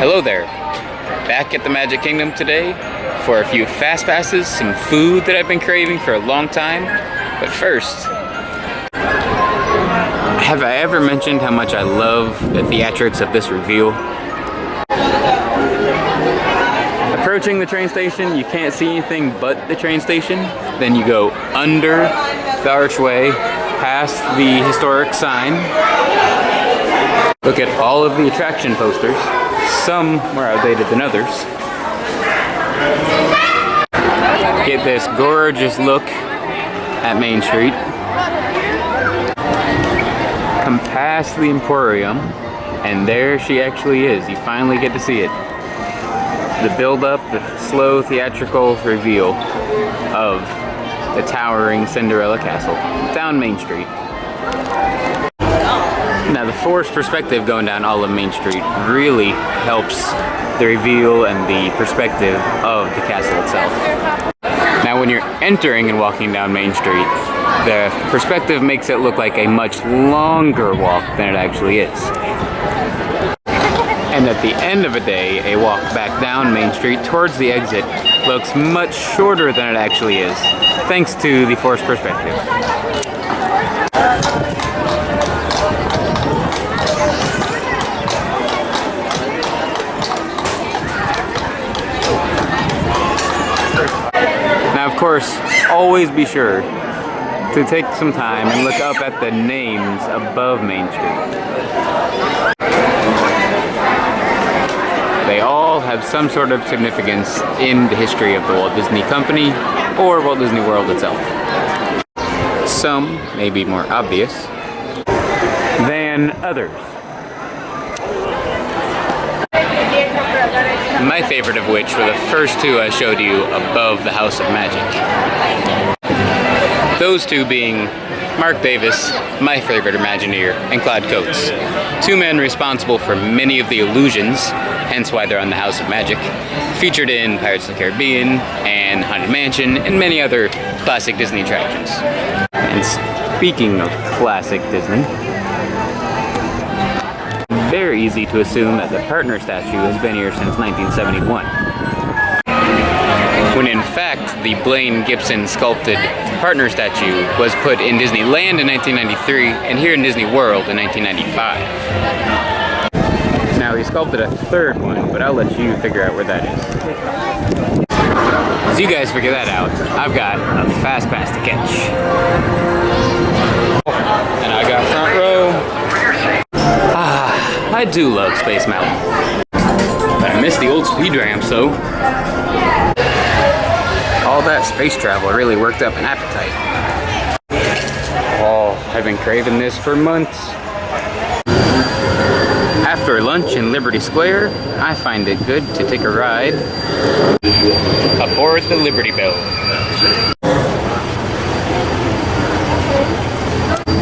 Hello there, back at the Magic Kingdom today for a few fast passes, some food that I've been craving for a long time. But first, have I ever mentioned how much I love the theatrics of this reveal? Approaching the train station, you can't see anything but the train station. Then you go under the archway, past the historic sign. Look at all of the attraction posters. Some more outdated than others. Get this gorgeous look at Main Street. Come past the Emporium, and there she actually is. You finally get to see it. The build-up, the slow theatrical reveal of the towering Cinderella Castle down Main Street. Now, the forced perspective going down all of Main Street really helps the reveal and the perspective of the castle itself. Now, when you're entering and walking down Main Street, the perspective makes it look like a much longer walk than it actually is. And at the end of a day, a walk back down Main Street towards the exit looks much shorter than it actually is, thanks to the forced perspective. Now, of course, always be sure to take some time and look up at the names above Main Street. They all have some sort of significance in the history of the Walt Disney Company or Walt Disney World itself. Some may be more obvious than others. My favorite of which were the first two I showed you above the House of Magic. Those two being Mark Davis, my favorite Imagineer, and Claude Coates. Two men responsible for many of the illusions, hence why they're on the House of Magic, featured in Pirates of the Caribbean and Haunted Mansion and many other classic Disney attractions. And speaking of classic Disney, very easy to assume that the partner statue has been here since 1971. When in fact, the Blaine Gibson sculpted partner statue was put in Disneyland in 1993 and here in Disney World in 1995. Now, he sculpted a third one, but I'll let you figure out where that is. As you guys figure that out, I've got a fast pass to catch. And I got front row. I do love Space Mountain, but I miss the old speed ramps, so all that space travel really worked up an appetite. Oh, I've been craving this for months. After lunch in Liberty Square, I find it good to take a ride aboard the Liberty Belle.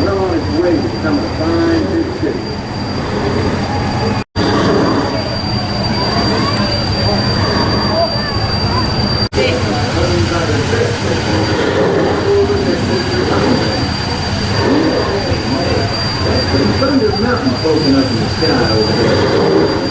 Well on its way to become a fine big city. There's mountains poking up in the sky over there.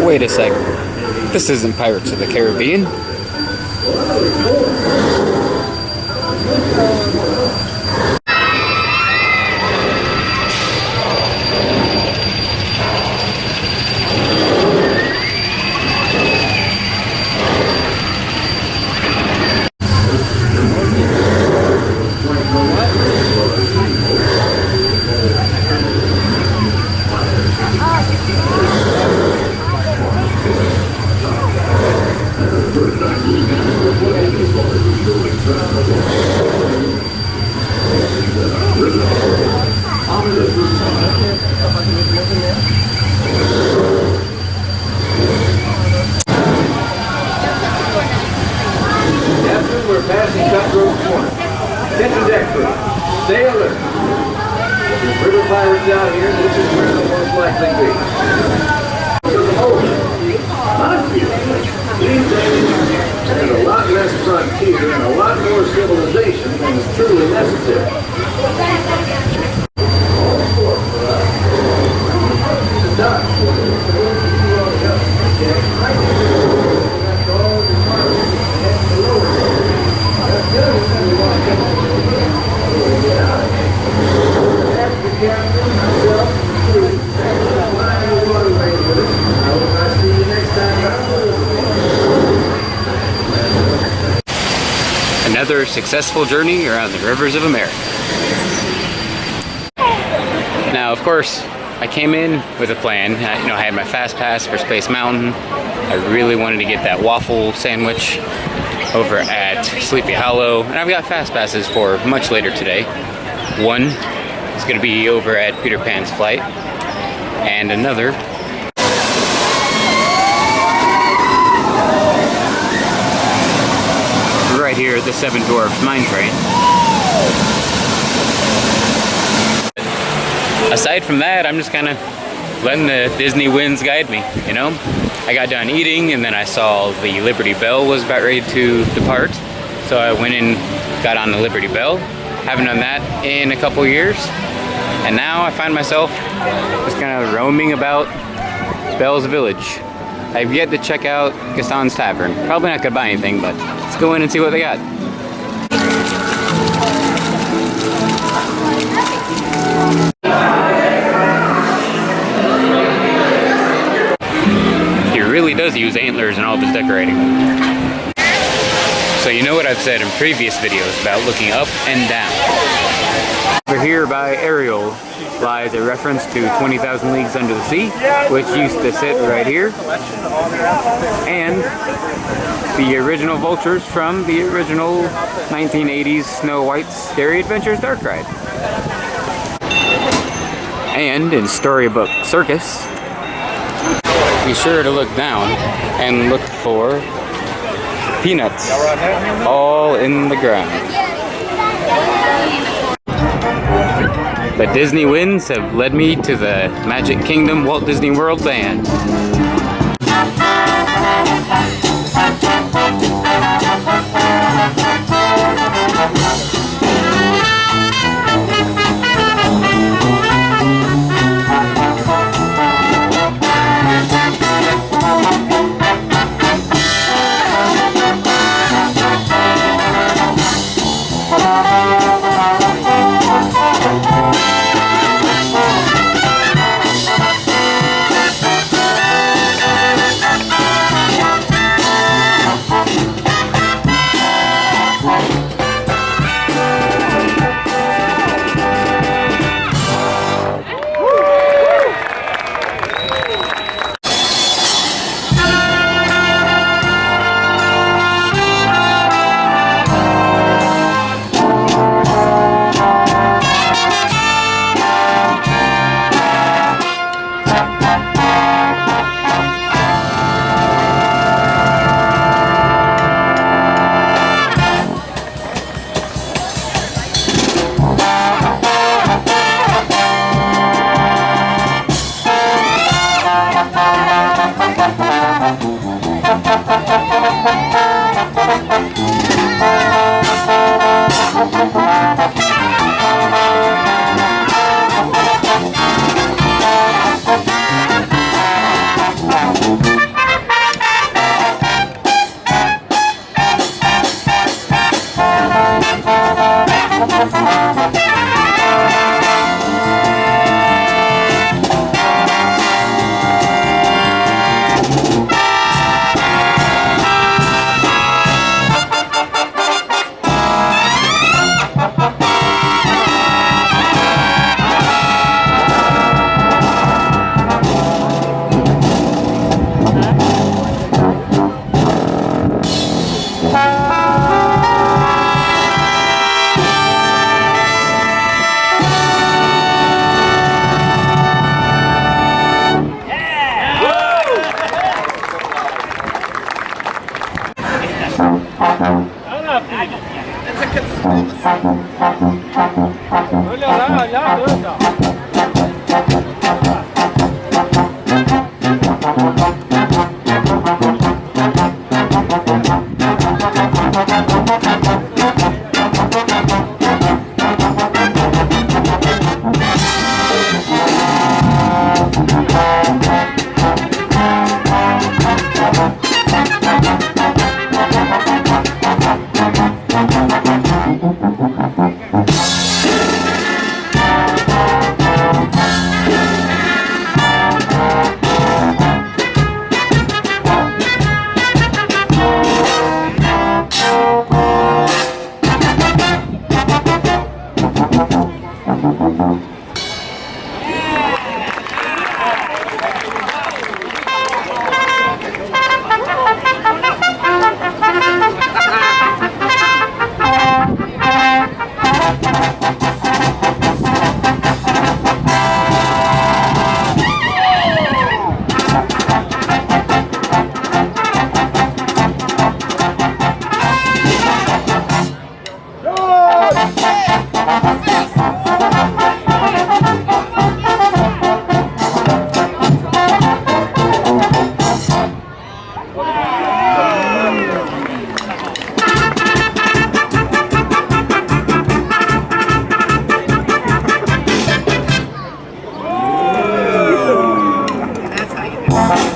Wait a sec. This isn't Pirates of the Caribbean. Another successful journey around the rivers of America. Now, of course, I came in with a plan. I had my fast pass for Space Mountain. I really wanted to get that waffle sandwich over at Sleepy Hollow, and I've got fast passes for much later today. One is going to be over at Peter Pan's Flight, and another right here at the Seven Dwarfs Mine Train. Aside from that, I'm just kind of letting the Disney winds guide me, you know? I got done eating and then I saw the Liberty Belle was about ready to depart. So I went and got on the Liberty Belle. Haven't done that in a couple years. And now I find myself just kind of roaming about Belle's Village. I've yet to check out Gaston's Tavern. Probably not gonna buy anything, but let's go in and see what they got. He really does use antlers in all of his decorating. So you know what I've said in previous videos about looking up and down. Over here by Ariel lies a reference to 20,000 Leagues Under the Sea, which used to sit right here. And the original vultures from the original 1980s Snow White's Scary Adventures Dark Ride. And in Storybook Circus, be sure to look down and look for peanuts all in the ground. The Disney winds have led me to the Magic Kingdom Walt Disney World Band.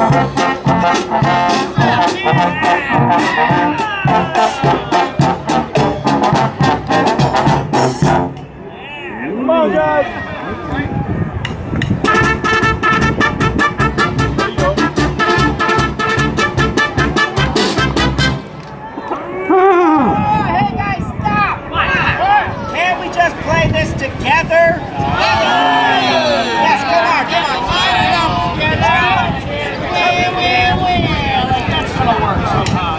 Come on, guys! Hey guys, stop! Can't we just play this together? Yes, come on, come on. Line it up together. Win. Like that's gonna work somehow.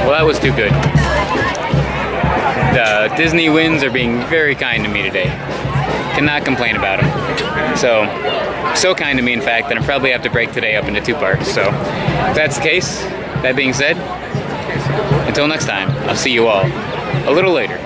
Well, that was too good. The Disney winds are being very kind to me today. Cannot complain about them. So kind to me, in fact, that I probably have to break today up into 2 parts. So if that's the case, that being said, until next time, I'll see you all a little later.